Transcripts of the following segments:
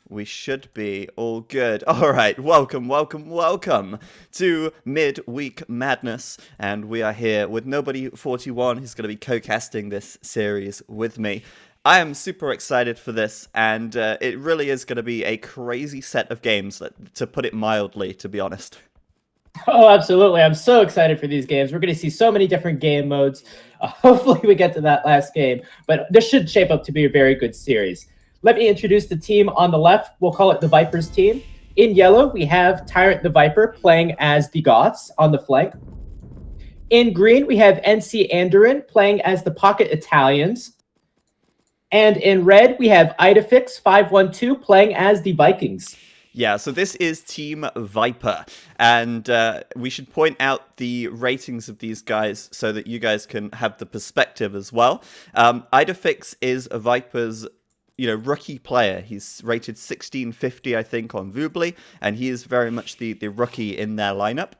We should be all good. All right, welcome to Midweek Madness. And we are here with Nobody41, who's going to be co-casting this series with me. I am super excited for this, and it really is going to be a crazy set of games, to put it mildly, to be honest. Oh, absolutely. I'm so excited for these games. We're going to see so many different game modes. Hopefully we get to that last game, but this should shape up to be a very good series. Let me introduce the team on the left. We'll call it the Vipers team. In yellow, we have Tyrant the Viper playing as the Goths on the flank. In green, we have NC Andoran playing as the Pocket Italians. And in red, we have Idafix 512 playing as the Vikings. Yeah, so this is Team Viper, and we should point out the ratings of these guys so that you guys can have the perspective as well. Idafix is a Viper's rookie player. He's rated 1650, I think, on Voobly, and he is very much the rookie in their lineup.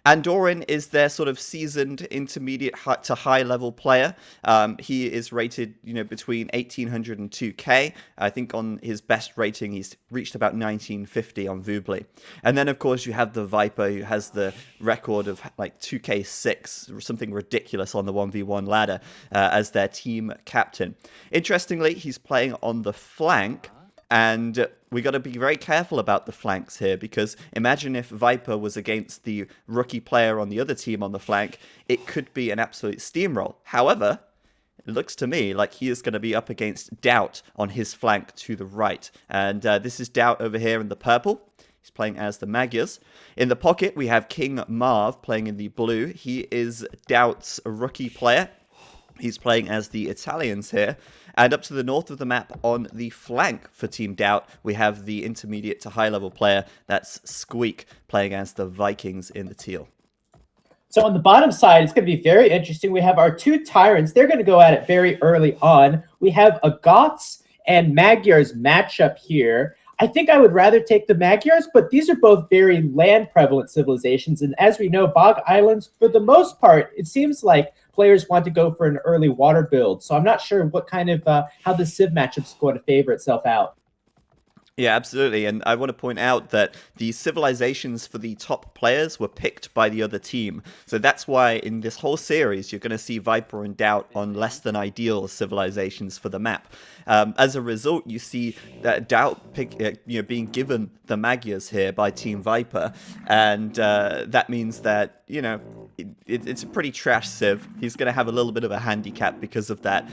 Andoran is their sort of seasoned intermediate to high level player. He is rated, between 1800 and 2K. I think on his best rating, he's reached about 1950 on Voobly. And then, of course, you have the Viper, who has the record of like 2K6, something ridiculous on the 1v1 ladder, as their team captain. Interestingly, he's playing on the flank. And we got to be very careful about the flanks here, because imagine if Viper was against the rookie player on the other team on the flank. It could be an absolute steamroll. However, it looks to me like he is going to be up against DauT on his flank to the right. And this is DauT over here in the purple. He's playing as the Magyars. In the pocket, we have King Marv playing in the blue. He is DauT's rookie player. He's playing as the Italians here. And up to the north of the map on the flank for Team DauT, we have the intermediate to high level player. That's Squeak playing as the Vikings in the teal. So on the bottom side, it's going to be very interesting. We have our two Tyrants. They're going to go at it very early on. We have a Goths and Magyars matchup here. I think I would rather take the Magyars, but these are both very land prevalent civilizations. And as we know, Bog Islands, for the most part, it seems like players want to go for an early water build. So I'm not sure what kind of how the civ matchup is going to favor itself out. Yeah, absolutely. And I want to point out that the civilizations for the top players were picked by the other team. So that's why in this whole series, you're going to see Viper and DauT on less than ideal civilizations for the map. As a result, you see that DauT being given the Magyars here by Team Viper. And that means that, it's a pretty trash civ. He's going to have a little bit of a handicap because of that,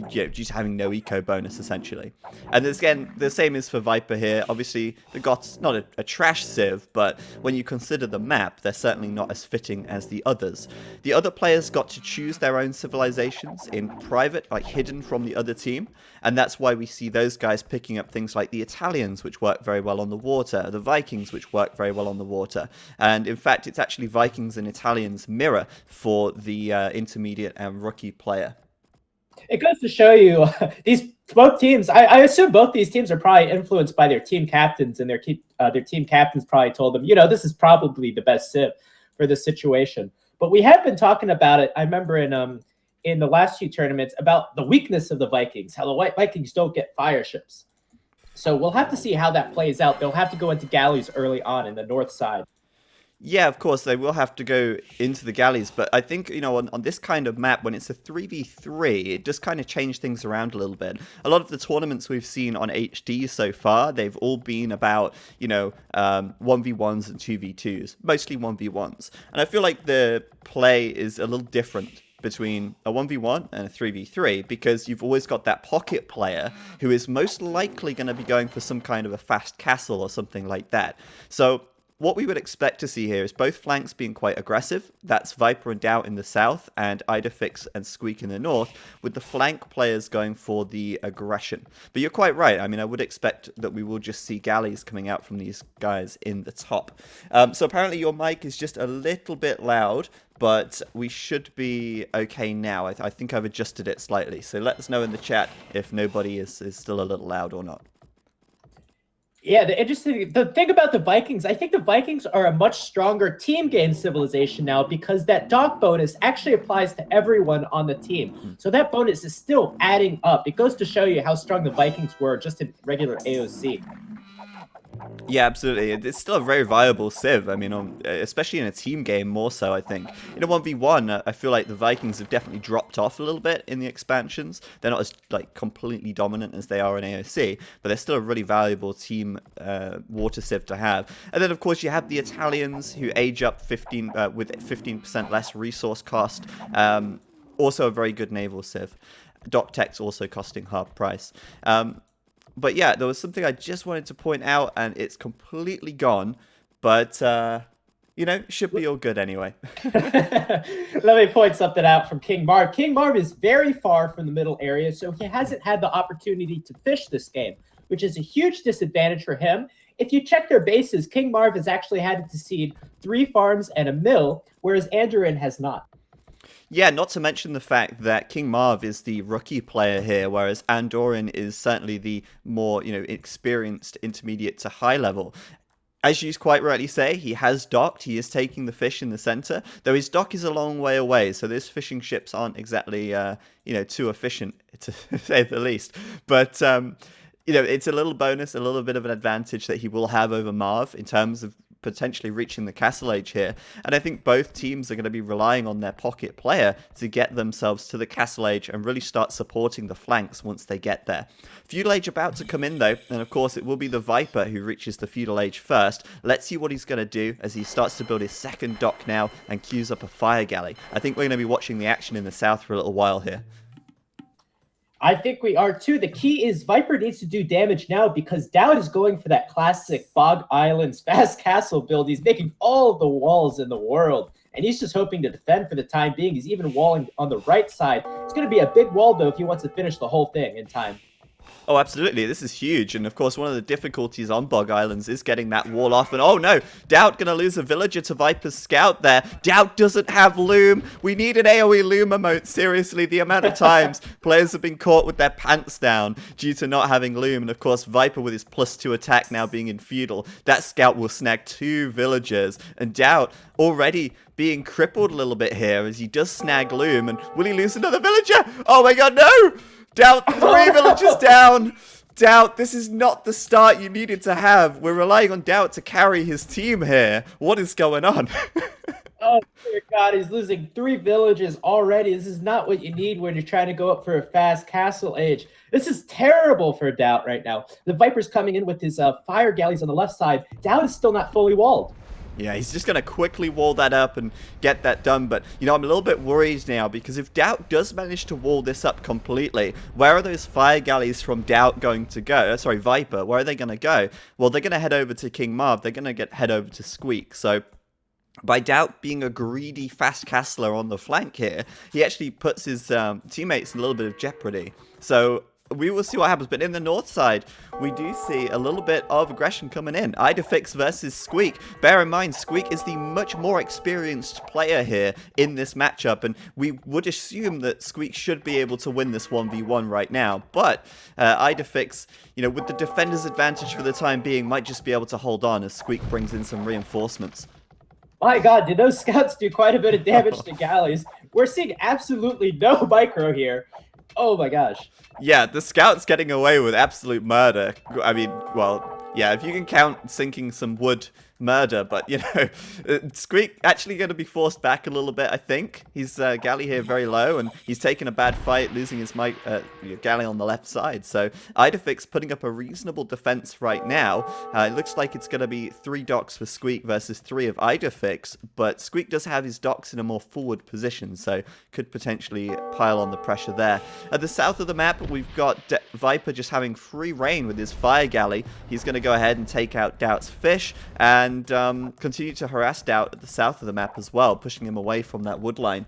due to having no eco bonus, essentially. And again, the same is for Viper here. Obviously, the Goths, not a trash civ, but when you consider the map, they're certainly not as fitting as the others. The other players got to choose their own civilizations in private, like hidden from the other team, and that's why we see those guys picking up things like the Italians, which work very well on the water, the Vikings, which work very well on the water, and in fact, it's actually Vikings and Italians mirror for the intermediate and rookie player. It goes to show you both teams. I assume both these teams are probably influenced by their team captains, and their team captains probably told them, this is probably the best civ for this situation. But we have been talking about it. I remember in the last few tournaments about the weakness of the Vikings, how the White Vikings don't get fire ships. So we'll have to see how that plays out. They'll have to go into galleys early on in the north side. Yeah, of course, they will have to go into the galleys, but I think, on this kind of map, when it's a 3v3, it just kind of changed things around a little bit. A lot of the tournaments we've seen on HD so far, they've all been about, 1v1s and 2v2s, mostly 1v1s. And I feel like the play is a little different between a 1v1 and a 3v3, because you've always got that pocket player who is most likely going to be going for some kind of a fast castle or something like that. So what we would expect to see here is both flanks being quite aggressive. That's Viper and DauT in the south, and Idafix and Squeak in the north, with the flank players going for the aggression. But you're quite right. I mean, I would expect that we will just see galleys coming out from these guys in the top. So apparently your mic is just a little bit loud, but we should be okay now. I think I've adjusted it slightly. So let us know in the chat if nobody is still a little loud or not. Yeah, the thing about the Vikings, I think the Vikings are a much stronger team game civilization now, because that dock bonus actually applies to everyone on the team. So that bonus is still adding up. It goes to show you how strong the Vikings were just in regular AOC. Yeah, absolutely. It's still a very viable civ. I mean, especially in a team game more so, I think. In a 1v1, I feel like the Vikings have definitely dropped off a little bit in the expansions. They're not as like completely dominant as they are in AOC, but they're still a really valuable team water civ to have. And then, of course, you have the Italians who age up 15 with 15% less resource cost. Also a very good naval civ. DauT's also costing half price. But yeah, there was something I just wanted to point out, and it's completely gone. But, you know, should be all good anyway. Let me point something out from King Marv. King Marv is very far from the middle area, so he hasn't had the opportunity to fish this game, which is a huge disadvantage for him. If you check their bases, King Marv has actually had to seed 3 farms and a mill, whereas Andurin has not. Yeah, not to mention the fact that King Marv is the rookie player here, whereas Andoran is certainly the more, you know, experienced intermediate to high level. As you quite rightly say, he has docked. He is taking the fish in the center, though his dock is a long way away, so those fishing ships aren't exactly, you know, too efficient, to say the least. But, you know, it's a little bonus, a little bit of an advantage that he will have over Marv in terms of potentially reaching the castle age here. And I think both teams are going to be relying on their pocket player to get themselves to the castle age and really start supporting the flanks once they get there. Feudal age about to come in though, and of course it will be the Viper who reaches the feudal age first. Let's see what he's going to do as he starts to build his second dock now and queues up a fire galley. I think we're going to be watching the action in the south for a little while here. I think we are too. The key is Viper needs to do damage now because DauT is going for that classic Bog Islands fast castle build. He's making all the walls in the world, and he's just hoping to defend for the time being. He's even walling on the right side. It's going to be a big wall, though, if he wants to finish the whole thing in time. Oh, absolutely. This is huge. And of course, one of the difficulties on Bog Islands is getting that wall off. And oh no, DauT going to lose a villager to Viper's scout there. DauT doesn't have loom. We need an AoE loom emote. Seriously, the amount of times players have been caught with their pants down due to not having loom. And of course, Viper with his +2 attack now being in feudal, that scout will snag 2 villagers. And DauT already being crippled a little bit here as he does snag loom. And will he lose another villager? Oh my god, no! DauT, 3 villagers down. DauT, this is not the start you needed to have. We're relying on DauT to carry his team here. What is going on? Oh, dear God, he's losing 3 villages already. This is not what you need when you're trying to go up for a fast castle age. This is terrible for DauT right now. The Viper's coming in with his fire galleys on the left side. DauT is still not fully walled. Yeah, he's just going to quickly wall that up and get that done. But, you know, I'm a little bit worried now because if DauT does manage to wall this up completely, where are those fire galleys from DauT going to go? Sorry, Viper, where are they going to go? Well, they're going to head over to King Marv. They're going to head over to Squeak. So by DauT being a greedy fast castler on the flank here, he actually puts his teammates in a little bit of jeopardy. So we will see what happens, but in the north side, we do see a little bit of aggression coming in. Idefix versus Squeak. Bear in mind, Squeak is the much more experienced player here in this matchup, and we would assume that Squeak should be able to win this 1v1 right now, but Idefix, you know, with the defender's advantage for the time being, might just be able to hold on as Squeak brings in some reinforcements. My god, did those scouts do quite a bit of damage to galleys? We're seeing absolutely no micro here. Oh my gosh. Yeah, the scout's getting away with absolute murder. I mean, well, yeah, if you can count sinking some wood murder, but, you know, Squeak actually going to be forced back a little bit, I think. He's galley here very low, and he's taking a bad fight, losing his galley on the left side. So Idefix putting up a reasonable defense right now. It looks like it's going to be 3 docks for Squeak versus 3 of Idefix, but Squeak does have his docks in a more forward position, so could potentially pile on the pressure there. At the south of the map, we've got Viper just having free reign with his fire galley. He's going to go ahead and take out DauT's fish, and continue to harass DauT at the south of the map as well, pushing him away from that wood line.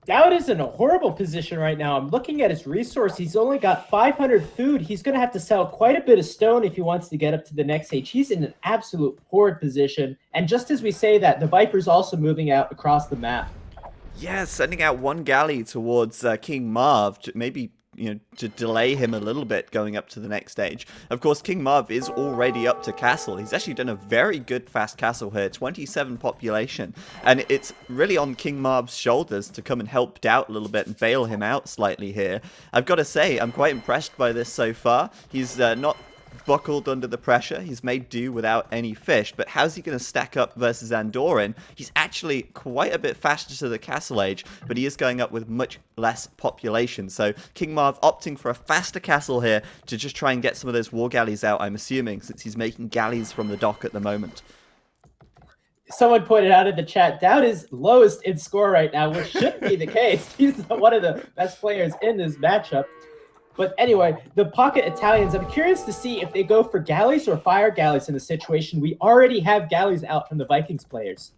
DauT is in a horrible position right now. I'm looking at his resource. He's only got 500 food. He's going to have to sell quite a bit of stone if he wants to get up to the next stage. He's in an absolute horrid position. And just as we say that, the Viper's also moving out across the map. Yeah, sending out 1 galley towards King Marv, maybe, you know, to delay him a little bit going up to the next stage. Of course, King Marv is already up to castle. He's actually done a very good fast castle here, 27 population, and it's really on King Marv's shoulders to come and help DauT a little bit and bail him out slightly here. I've got to say, I'm quite impressed by this so far. He's not buckled under the pressure. He's made do without any fish, but how's he going to stack up versus Andoran? He's actually quite a bit faster to the castle age, but he is going up with much less population. So King Marv opting for a faster castle here to just try and get some of those war galleys out, I'm assuming, since he's making galleys from the dock at the moment. Someone pointed out in the chat, DauT is lowest in score right now, which shouldn't be the case. He's one of the best players in this matchup. But anyway, the Pocket Italians, I'm curious to see if they go for galleys or fire galleys in the situation. We already have galleys out from the Vikings players.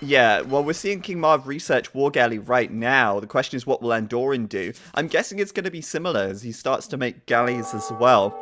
Yeah, well, we're seeing King Marv research War Galley right now. The question is, what will Andoran do? I'm guessing it's going to be similar as he starts to make galleys as well.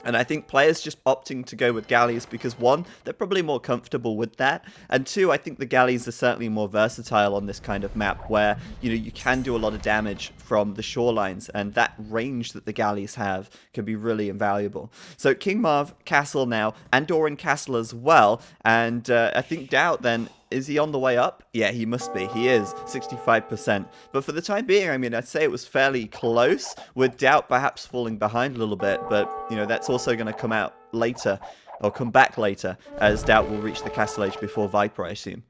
And I think players just opting to go with galleys because, one, they're probably more comfortable with that. And two, I think the galleys are certainly more versatile on this kind of map where, you know, you can do a lot of damage from the shorelines. And that range that the galleys have can be really invaluable. So King Marv, Castle now, Andoran Castle as well. And I think DauT then... Is he on the way up? Yeah, he must be. He is, 65%. But for the time being, I mean, I'd say it was fairly close, with DauT perhaps falling behind a little bit. But, you know, that's also going to come out later, or come back later, as DauT will reach the Castle Age before Viper, I assume.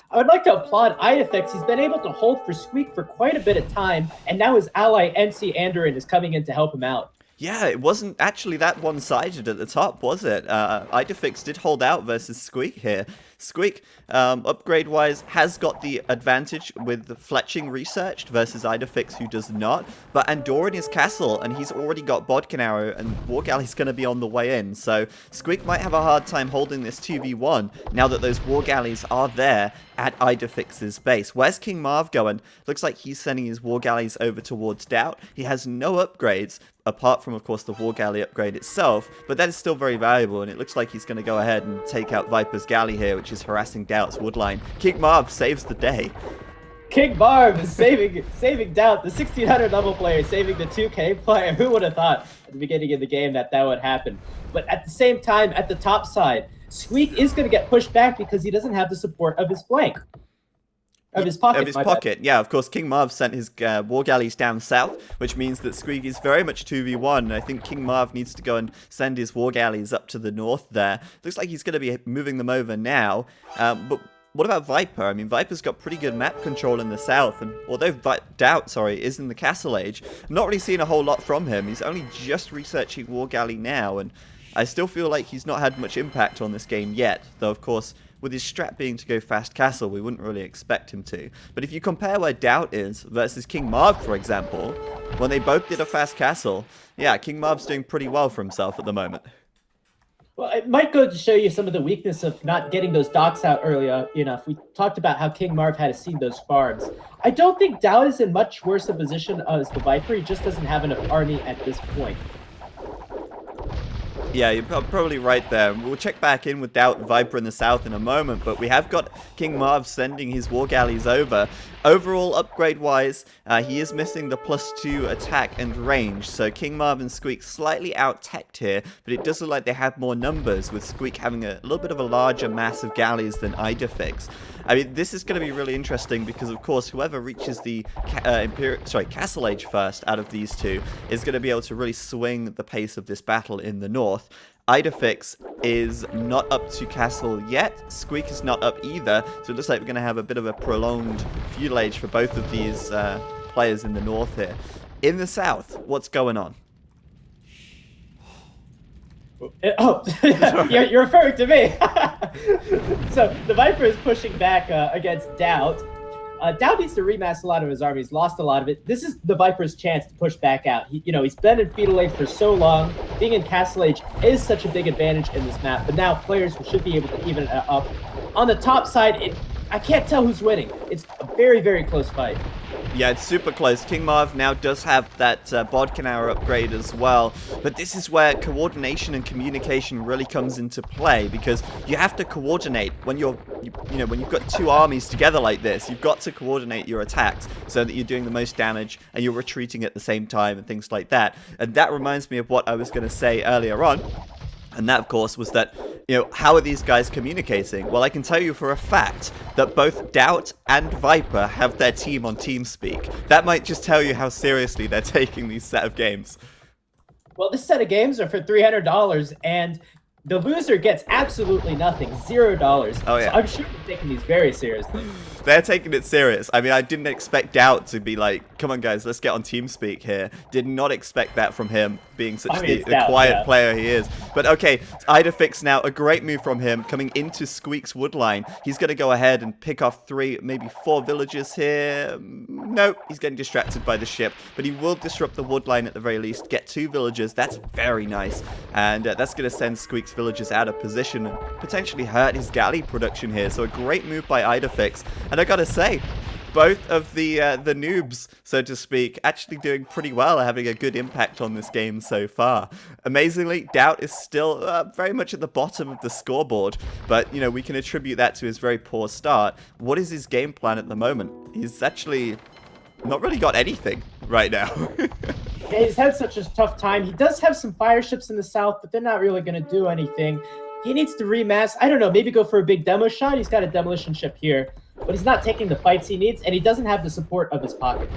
I would like to applaud Idefix. He's been able to hold for Squeak for quite a bit of time, and now his ally, NC Andoran, is coming in to help him out. Yeah, it wasn't actually that one-sided at the top, was it? Idefix did hold out versus Squeak here. Squeak, upgrade-wise, has got the advantage with the fletching researched versus Idefix, who does not. But Andoran is Castle, and he's already got Bodkin Arrow, and War Galley's going to be on the way in. So Squeak might have a hard time holding this 2v1 now that those War Galleys are there at Idefix's base. Where's King Marv going? Looks like he's sending his War Galleys over towards DauT. He has no upgrades, apart from, of course, the War Galley upgrade itself, but that is still very valuable, and it looks like he's going to go ahead and take out Viper's Galley here, which is harassing DauT's woodline. King Marv saves the day. King Marv is saving DauT, the 1600 level player, saving the 2K player. Who would have thought at the beginning of the game that would happen? But at the same time, at the top side, Squeak is going to get pushed back because he doesn't have the support of his flank. Of his pocket. Yeah, of course, King Marv sent his War Galleys down south, which means that Squeak is very much 2v1, and I think King Marv needs to go and send his War Galleys up to the north there. Looks like he's going to be moving them over now, but what about Viper? I mean, Viper's got pretty good map control in the south, and although DauT, is in the Castle Age, I'm not really seeing a whole lot from him. He's only just researching War Galley now, and I still feel like he's not had much impact on this game yet, though, of course, with his strat being to go fast castle, we wouldn't really expect him to. But if you compare where DauT is versus King Marv, for example, when they both did a fast castle, yeah, King Marv's doing pretty well for himself at the moment. Well, it might go to show you some of the weakness of not getting those docks out early enough. We talked about how King Marv had to seed those farms. I don't think DauT is in much worse a position as the Viper. He just doesn't have enough army at this point. Yeah, you're probably right there. We'll check back in with DauT and Viper in the south in a moment, but we have got King Marv sending his War Galleys over. Overall, upgrade-wise, he is missing the +2 attack and range, so King Marv and Squeak slightly out-teched here, but it does look like they have more numbers, with Squeak having a little bit of a larger mass of galleys than Idefix. I mean, this is going to be really interesting because, of course, whoever reaches the Castle Age first out of these two is going to be able to really swing the pace of this battle in the north. Idefix is not up to Castle yet. Squeak is not up either, so it looks like we're going to have a bit of a prolonged feudal age for both of these players in the north here. In the south, what's going on? Oh, you're referring to me. So the Viper is pushing back against DauT. DauT needs to remass a lot of his army. He's lost a lot of it. This is the Viper's chance to push back out. He's been in Feudal Age for so long. Being in Castle Age is such a big advantage in this map, but now players should be able to even it up. On the top side, I can't tell who's winning. It's a very, very close fight. Yeah, it's super close. King Marv now does have that Bodkin Arrow upgrade as well, but this is where coordination and communication really comes into play, because you have to coordinate when when you've got two armies together like this. You've got to coordinate your attacks so that you're doing the most damage and you're retreating at the same time and things like that. And that reminds me of what I was going to say earlier on. And that, of course, was that, how are these guys communicating? Well, I can tell you for a fact that both DauT and Viper have their team on TeamSpeak. That might just tell you how seriously they're taking these set of games. Well, this set of games are for $300, and the loser gets absolutely nothing, $0. Oh So yeah. I'm sure they're taking these very seriously. They're taking it serious. I mean, I didn't expect DauT to be like, come on guys, let's get on TeamSpeak here. Did not expect that from him, being such the DauT, quiet yeah. player he is. But okay, Idefix now, a great move from him, coming into Squeak's woodline. He's going to go ahead and pick off 3, maybe 4 villagers here. Nope, he's getting distracted by the ship. But he will disrupt the woodline at the very least, get 2 villagers. That's very nice. And that's going to send Squeak's villagers out of position and potentially hurt his galley production here. So a great move by Idefix. And I gotta say, both of the noobs, so to speak, actually doing pretty well, having a good impact on this game so far. Amazingly, DauT is still very much at the bottom of the scoreboard, but, you know, we can attribute that to his very poor start. What is his game plan at the moment? He's actually not really got anything right now. Yeah, he's had such a tough time. He does have some fire ships in the south, but they're not really going to do anything. He needs to remass. I don't know, maybe go for a big demo shot. He's got a demolition ship here, but he's not taking the fights he needs, and he doesn't have the support of his pocket.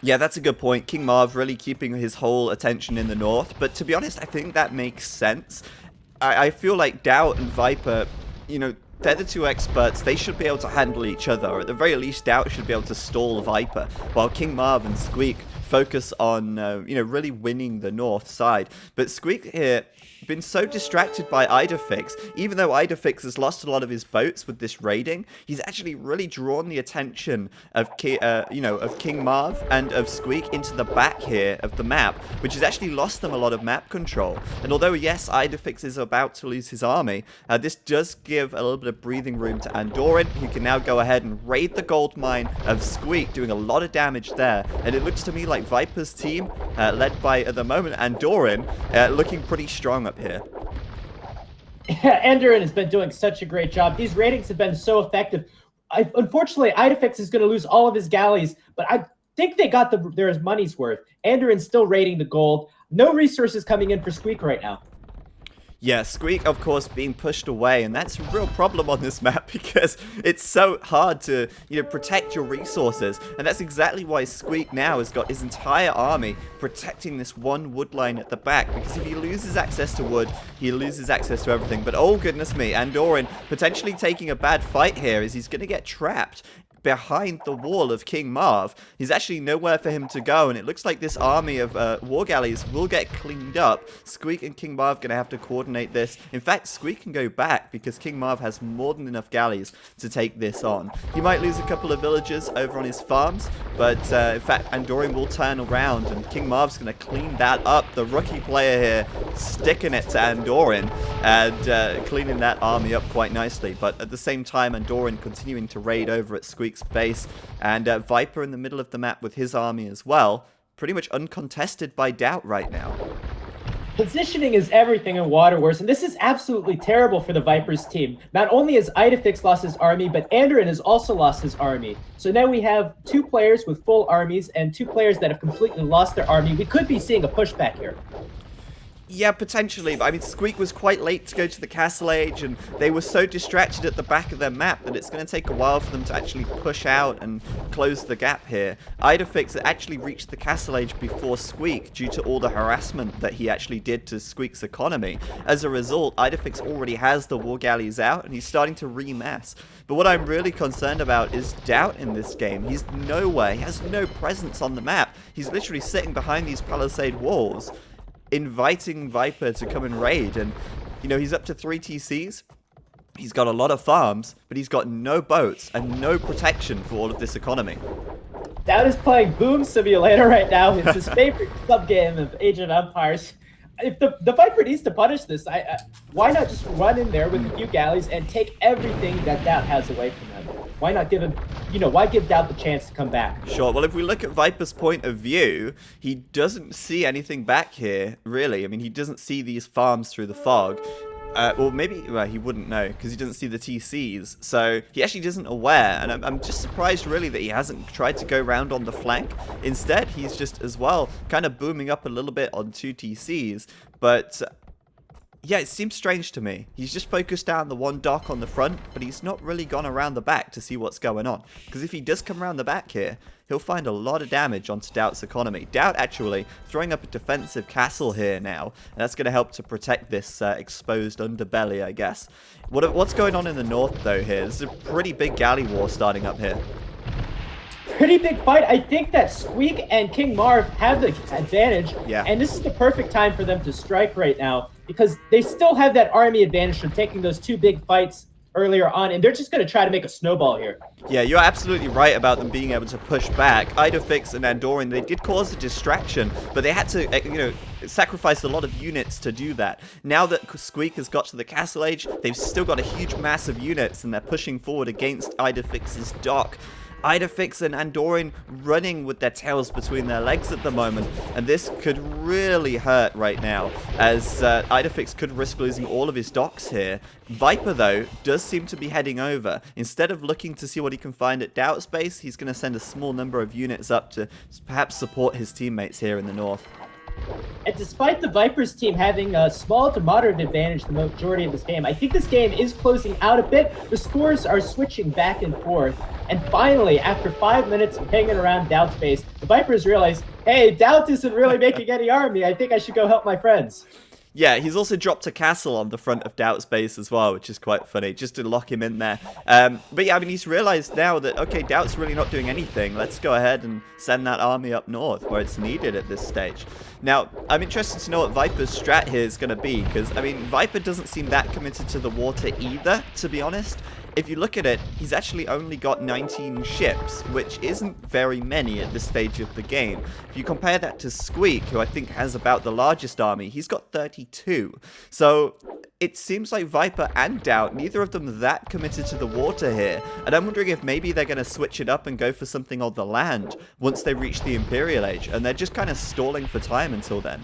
Yeah, that's a good point. King Marv really keeping his whole attention in the north, but to be honest, I think that makes sense. I feel like DauT and Viper, you know, they're the 2 experts. They should be able to handle each other, or at the very least, DauT should be able to stall Viper, while King Marv and Squeak focus on, you know, really winning the north side. But Squeak here been so distracted by Idefix. Even though Idefix has lost a lot of his boats with this raiding, he's actually really drawn the attention of of King Marv and of Squeak into the back here of the map, which has actually lost them a lot of map control. And although yes, Idefix is about to lose his army, this does give a little bit of breathing room to Andoran, who can now go ahead and raid the gold mine of Squeak, doing a lot of damage there. And it looks to me like Viper's team, led by at the moment Andoran, looking pretty strong up here. Yeah, Andoran has been doing such a great job. These ratings have been so effective. Unfortunately, Idefix is going to lose all of his galleys, but I think they got their money's worth. Andoran's still raiding the gold. No resources coming in for Squeak right now. Yeah, Squeak, of course, being pushed away, and that's a real problem on this map because it's so hard to, you know, protect your resources, and that's exactly why Squeak now has got his entire army protecting this one wood line at the back, because if he loses access to wood, he loses access to everything. But oh goodness me, Andoran potentially taking a bad fight here as he's going to get trapped behind the wall of King Marv. He's actually nowhere for him to go, and it looks like this army of war galleys will get cleaned up. Squeak and King Marv going to have to coordinate this. In fact, Squeak can go back because King Marv has more than enough galleys to take this on. He might lose a couple of villagers over on his farms, but in fact, Andoran will turn around, and King Marv's going to clean that up. The rookie player here sticking it to Andoran and cleaning that army up quite nicely. But at the same time, Andoran continuing to raid over at Squeak's base, and Viper in the middle of the map with his army as well, pretty much uncontested by DauT right now. Positioning is everything in Water Wars, and this is absolutely terrible for the Vipers team. Not only has Idefix lost his army, but Andoran has also lost his army. So now we have 2 players with full armies and 2 players that have completely lost their army. We could be seeing a pushback here. Yeah, potentially. But I mean, Squeak was quite late to go to the Castle Age, and they were so distracted at the back of their map that it's going to take a while for them to actually push out and close the gap here. Idefix actually reached the Castle Age before Squeak due to all the harassment that he actually did to Squeak's economy. As a result, Idefix already has the war galleys out, and he's starting to remass. But what I'm really concerned about is DauT in this game. He's nowhere. He has no presence on the map. He's literally sitting behind these palisade walls, inviting Viper to come and raid. And, you know, he's up to 3 TCs. He's got a lot of farms, but he's got no boats and no protection for all of this economy. DauT is playing Boom Simulator right now. It's his favorite sub-game of Age of Empires. If the Viper needs to punish this, why not just run in there with a few galleys and take everything that DauT has away from him? Why not give him, why give DauT the chance to come back? Sure, well, if we look at Viper's point of view, he doesn't see anything back here, really. I mean, he doesn't see these farms through the fog. Or maybe, well, he wouldn't know because he doesn't see the TCs. So he actually isn't aware. And I'm just surprised, really, that he hasn't tried to go round on the flank. Instead, he's just, as well, kind of booming up a little bit on 2 TCs. But Yeah, it seems strange to me. He's just focused down the one dock on the front, but he's not really gone around the back to see what's going on. Because if he does come around the back here, he'll find a lot of damage onto DauT's economy. DauT actually throwing up a defensive castle here now, and that's going to help to protect this exposed underbelly, I guess. What's going on in the north, though, here? There's a pretty big galley war starting up here. Pretty big fight. I think that Squeak and King Marv have the advantage, and this is the perfect time for them to strike right now because they still have that army advantage from taking those two big fights earlier on, and they're just going to try to make a snowball here. Yeah, you're absolutely right about them being able to push back. Idofix and Andorian, they did cause a distraction, but they had to, sacrifice a lot of units to do that. Now that Squeak has got to the Castle Age, they've still got a huge mass of units, and they're pushing forward against Idofix's dock. Idofix and Andorian running with their tails between their legs at the moment, and this could really hurt right now, as Idofix could risk losing all of his docks here. Viper, though, does seem to be heading over. Instead of looking to see what he can find at DauT's base, he's going to send a small number of units up to perhaps support his teammates here in the north. And despite the Vipers team having a small to moderate advantage the majority of this game, I think this game is closing out a bit. The scores are switching back and forth. And finally, after 5 minutes of hanging around DauT's base, the Vipers realize, hey, DauT isn't really making any army. I think I should go help my friends. Yeah, he's also dropped a castle on the front of DauT's base as well, which is quite funny, just to lock him in there. But yeah, I mean, he's realized now that, okay, DauT's really not doing anything. Let's go ahead and send that army up north where it's needed at this stage. Now, I'm interested to know what Viper's strat here is going to be, because, I mean, Viper doesn't seem that committed to the water either, to be honest. If you look at it, he's actually only got 19 ships, which isn't very many at this stage of the game. If you compare that to Squeak, who I think has about the largest army, he's got 32. So it seems like Viper and DauT, neither of them that committed to the water here. And I'm wondering if maybe they're going to switch it up and go for something on the land once they reach the Imperial Age. And they're just kind of stalling for time until then.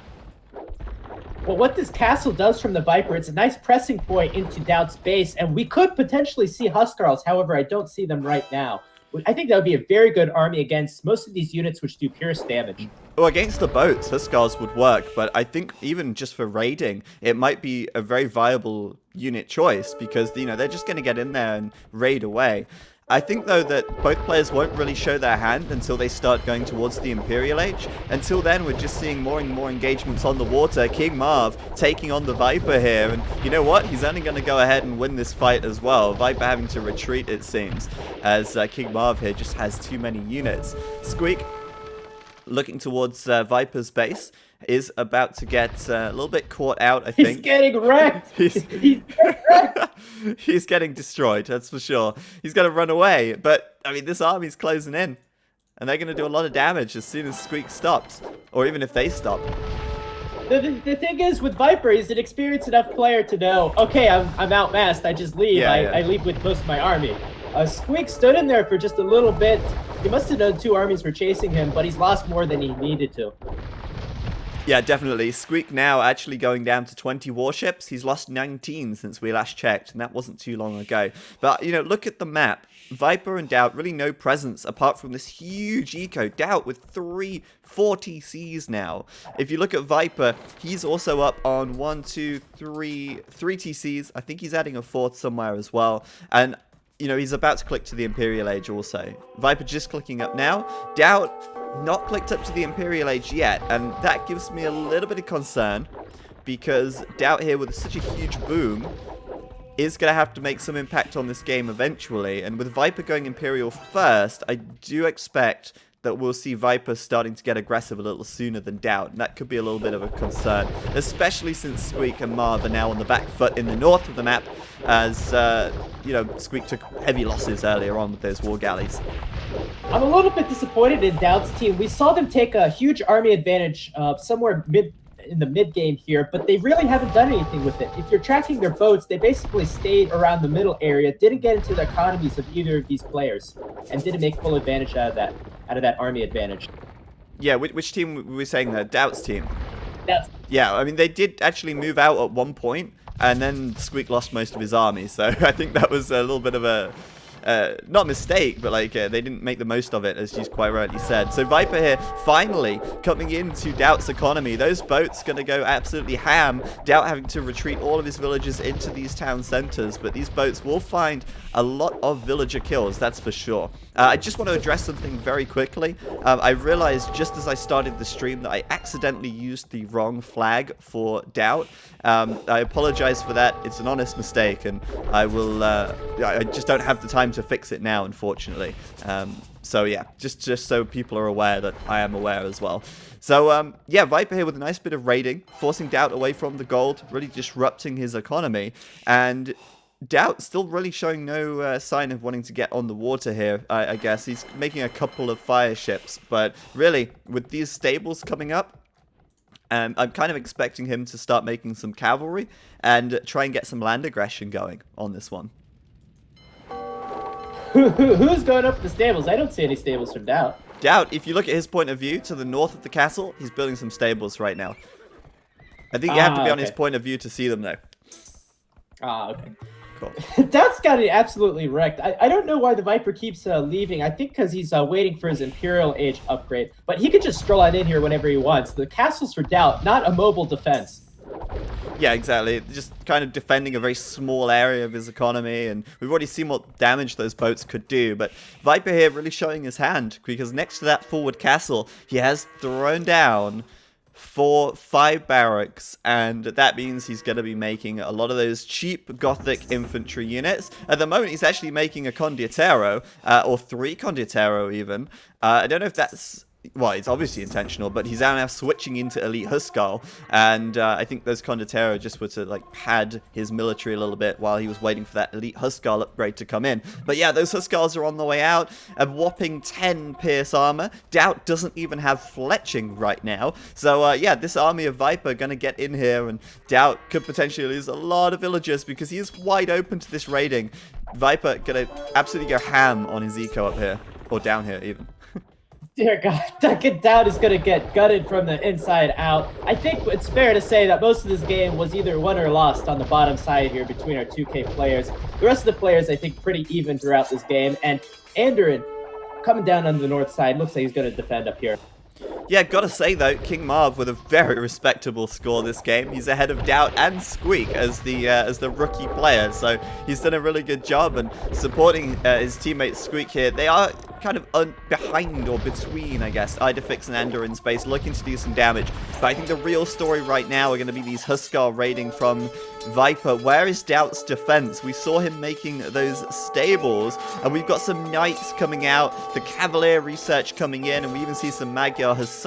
Well, what this castle does from the Viper, it's a nice pressing point into DauT's base, and we could potentially see Huskarls. However, I don't see them right now. I think that would be a very good army against most of these units which do pierce damage. Well, against the boats, Huskarls would work, but I think even just for raiding, it might be a very viable unit choice because, they're just going to get in there and raid away. I think, though, that both players won't really show their hand until they start going towards the Imperial Age. Until then, we're just seeing more and more engagements on the water. King Marv taking on the Viper here. And you know what? He's only going to go ahead and win this fight as well. Viper having to retreat, it seems, as King Marv here just has too many units. Squeak, looking towards Viper's base, is about to get a little bit caught out, I think. He's getting wrecked! He's getting wrecked! He's getting destroyed, that's for sure. He's got to run away, but, I mean, this army's closing in. And they're going to do a lot of damage as soon as Squeak stops. Or even if they stop. The thing is, with Viper, he's an experienced enough player to know, okay, I'm outmassed, I just leave. I leave with most of my army. Squeak stood in there for just a little bit. He must have known two armies were chasing him, but he's lost more than he needed to. Yeah, definitely. Squeak now actually going down to 20 warships. He's lost 19 since we last checked, and that wasn't too long ago. But, look at the map. Viper and DauT, really no presence apart from this huge eco. DauT with 340 Cs now. If you look at Viper, he's also up on 3 TCs. I think he's adding a fourth somewhere as well. And he's about to click to the Imperial Age also. Viper just clicking up now. DauT not clicked up to the Imperial Age yet, and that gives me a little bit of concern because DauT here with such a huge boom is going to have to make some impact on this game eventually. And with Viper going Imperial first, I do expect that we'll see Viper starting to get aggressive a little sooner than DauT, and that could be a little bit of a concern, especially since Squeak and Marv are now on the back foot in the north of the map, as, Squeak took heavy losses earlier on with those war galleys. I'm a little bit disappointed in DauT's team. We saw them take a huge army advantage somewhere in the mid-game here, but they really haven't done anything with it. If you're tracking their boats, they basically stayed around the middle area, didn't get into the economies of either of these players, and didn't make full advantage out of that army advantage. Yeah, which team were we saying there? DauT's team? DauT's. Yeah, I mean, they did actually move out at one point, and then Squeak lost most of his army, so I think that was a little bit of a not mistake, but like they didn't make the most of it, as you quite rightly said. So Viper here finally coming into DauT's economy. Those boats going to go absolutely ham. DauT having to retreat all of his villagers into these town centers, but these boats will find a lot of villager kills, that's for sure. I just want to address something very quickly. I realized just as I started the stream that I accidentally used the wrong flag for DauT. I apologize for that. It's an honest mistake, and I will. I just don't have the time to fix it now, unfortunately. So yeah, just so people are aware that I am aware as well. So yeah, Viper here with a nice bit of raiding, forcing DauT away from the gold, really disrupting his economy, and DauT still really showing no sign of wanting to get on the water here, I guess. He's making a couple of fire ships, but really, with these stables coming up, I'm kind of expecting him to start making some cavalry and try and get some land aggression going on this one. Who's going up the stables? I don't see any stables from DauT. DauT, if you look at his point of view to the north of the castle, he's building some stables right now. I think you have to be on his point of view to see them, though. Okay. Cool. DauT's got it absolutely wrecked. I don't know why the Viper keeps leaving. I think because he's waiting for his Imperial Age upgrade. But he could just stroll on in here whenever he wants. The castle's for DauT, not a mobile defense. Yeah, exactly. Just kind of defending a very small area of his economy, and we've already seen what damage those boats could do. But Viper here really showing his hand, because next to that forward castle, he has thrown down 5 barracks, and that means he's going to be making a lot of those cheap Gothic infantry units. At the moment, he's actually making a condottiero, or 3 condottiero even. I don't know if that's... Well, it's obviously intentional, but he's now switching into Elite Huskarl, and I think those Condottiero just were to like pad his military a little bit while he was waiting for that Elite Huskarl upgrade to come in. But yeah, those Huskarls are on the way out, a whopping 10 pierce armor. DauT doesn't even have fletching right now, so yeah, this army of Viper gonna get in here, and DauT could potentially lose a lot of villagers because he is wide open to this raiding. Viper gonna absolutely go ham on his eco up here, or down here even. Dear God, DauT is going to get gutted from the inside out. I think it's fair to say that most of this game was either won or lost on the bottom side here between our 2K players. The rest of the players, I think, pretty even throughout this game. And Andoran, coming down on the north side, looks like he's going to defend up here. Yeah, gotta say though, King Marv with a very respectable score this game. He's ahead of DauT and Squeak as the rookie player, so he's done a really good job and supporting his teammate Squeak here. They are kind of behind or between, I guess, Idefix and Andoran space, looking to do some damage. But I think the real story right now are going to be these Huskarl raiding from Viper. Where is DauT's defense? We saw him making those stables, and we've got some knights coming out, the Cavalier research coming in, and we even see some Magyar Hussar.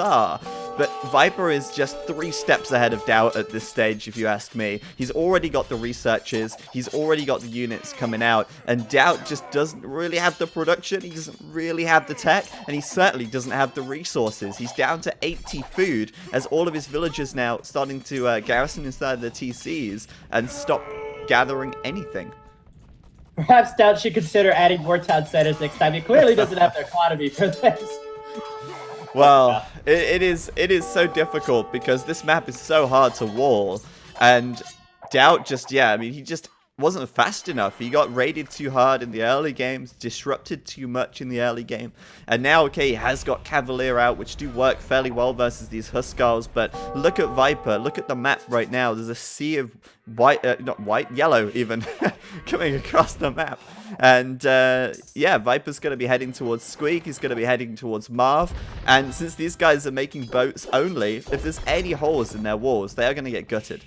But Viper is just 3 steps ahead of DauT at this stage, if you ask me. He's already got the researches, he's already got the units coming out, and DauT just doesn't really have the production, he doesn't really have the tech, and he certainly doesn't have the resources. He's down to 80 food, as all of his villagers now starting to garrison inside the TCs and stop gathering anything. Perhaps DauT should consider adding more town centers next time. He clearly doesn't have the economy for this. Well, it is so difficult because this map is so hard to wall, and DauT just, yeah, I mean, he just wasn't fast enough. He got raided too hard in the early games, disrupted too much in the early game, and now, okay, he has got Cavalier out, which do work fairly well versus these Huskarls, but look at Viper, look at the map right now. There's a sea of white, not white, yellow even, coming across the map. And yeah, Viper's going to be heading towards Squeak, he's going to be heading towards Marv, and since these guys are making boats only, if there's any holes in their walls, they are going to get gutted.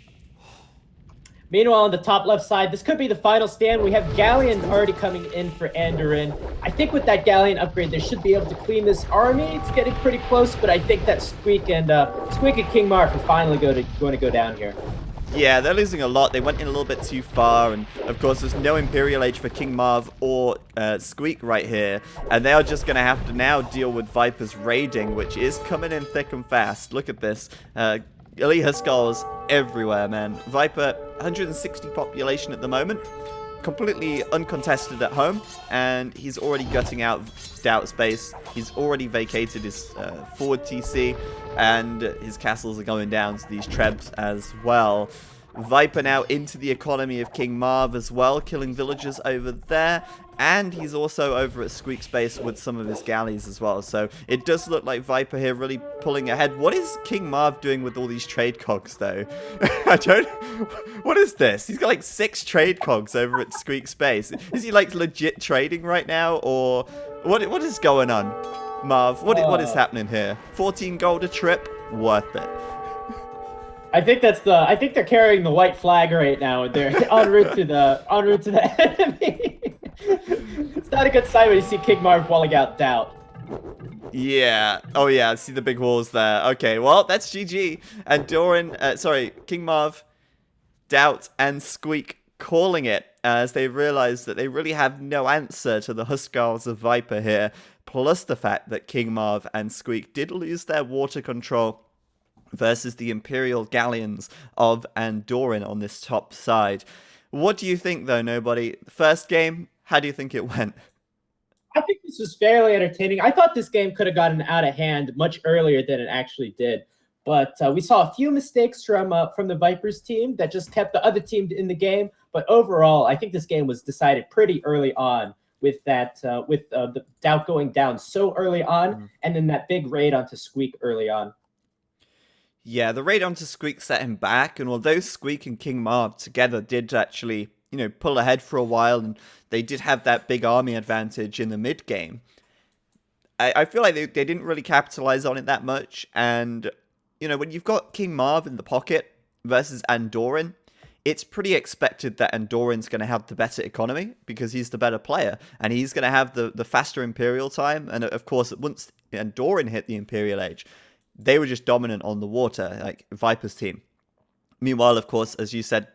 Meanwhile, on the top left side, this could be the final stand. We have Galleon already coming in for Andoran. I think with that Galleon upgrade, they should be able to clean this army. It's getting pretty close, but I think that Squeak and King Marv are finally going to go down here. Yeah, they're losing a lot. They went in a little bit too far, and of course there's no Imperial Age for King Marv or Squeak right here, and they are just going to have to now deal with Viper's raiding, which is coming in thick and fast. Look at this. Elite Huskarls everywhere, man. Viper, 160 population at the moment, completely uncontested at home, and he's already gutting out DauT space. He's already vacated his forward TC, and his castles are going down to these trebs as well. Viper now into the economy of King Marv as well, killing villagers over there. And he's also over at Squeak's base with some of his galleys as well. So it does look like Viper here really pulling ahead. What is King Marv doing with all these trade cogs, though? I don't... What is this? He's got like 6 trade cogs over at Squeak's base. Is he like legit trading right now? Or what is going on? Marv, what is happening here? 14 gold a trip? Worth it. I think they're carrying the white flag right now. They're en route to the enemy. It's not a good sign when you see King Marv walling out DauT. Yeah. Oh yeah, I see the big walls there. Okay, well, that's GG. And King Marv, DauT, and Squeak calling it as they realize that they really have no answer to the Huskarls of Viper here, plus the fact that King Marv and Squeak did lose their water control versus the Imperial Galleons of Andoran on this top side. What do you think, though, Nobody? First game, how do you think it went? I think this was fairly entertaining. I thought this game could have gotten out of hand much earlier than it actually did. But we saw a few mistakes from the Vipers team that just kept the other team in the game. But overall, I think this game was decided pretty early on with that the DauT going down so early on, and then that big raid onto Squeak early on. Yeah, the raid onto Squeak set him back, and although Squeak and King Marv together did actually, pull ahead for a while, and they did have that big army advantage in the mid game, I feel like they didn't really capitalize on it that much. And when you've got King Marv in the pocket versus Andoran, it's pretty expected that Andoran's going to have the better economy because he's the better player, and he's going to have the faster Imperial time. And of course, once Andoran hit the Imperial Age, they were just dominant on the water, like Viper's team. Meanwhile, of course, as you said,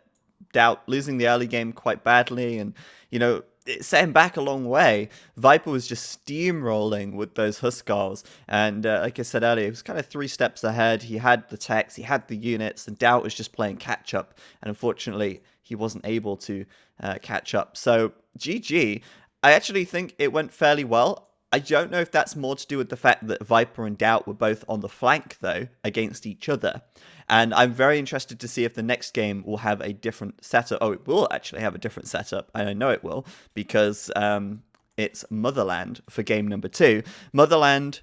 DauT losing the early game quite badly, and, it set him back a long way. Viper was just steamrolling with those Huskarls, and like I said earlier, he was kind of 3 steps ahead. He had the techs, he had the units, and DauT was just playing catch-up, and unfortunately, he wasn't able to catch up. So, GG. I actually think it went fairly well. I don't know if that's more to do with the fact that Viper and DauT were both on the flank, though, against each other. And I'm very interested to see if the next game will have a different setup. Oh, it will actually have a different setup. I know it will, because it's Motherland for game number 2. Motherland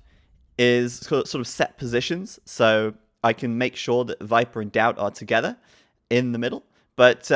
is sort of set positions, so I can make sure that Viper and DauT are together in the middle. But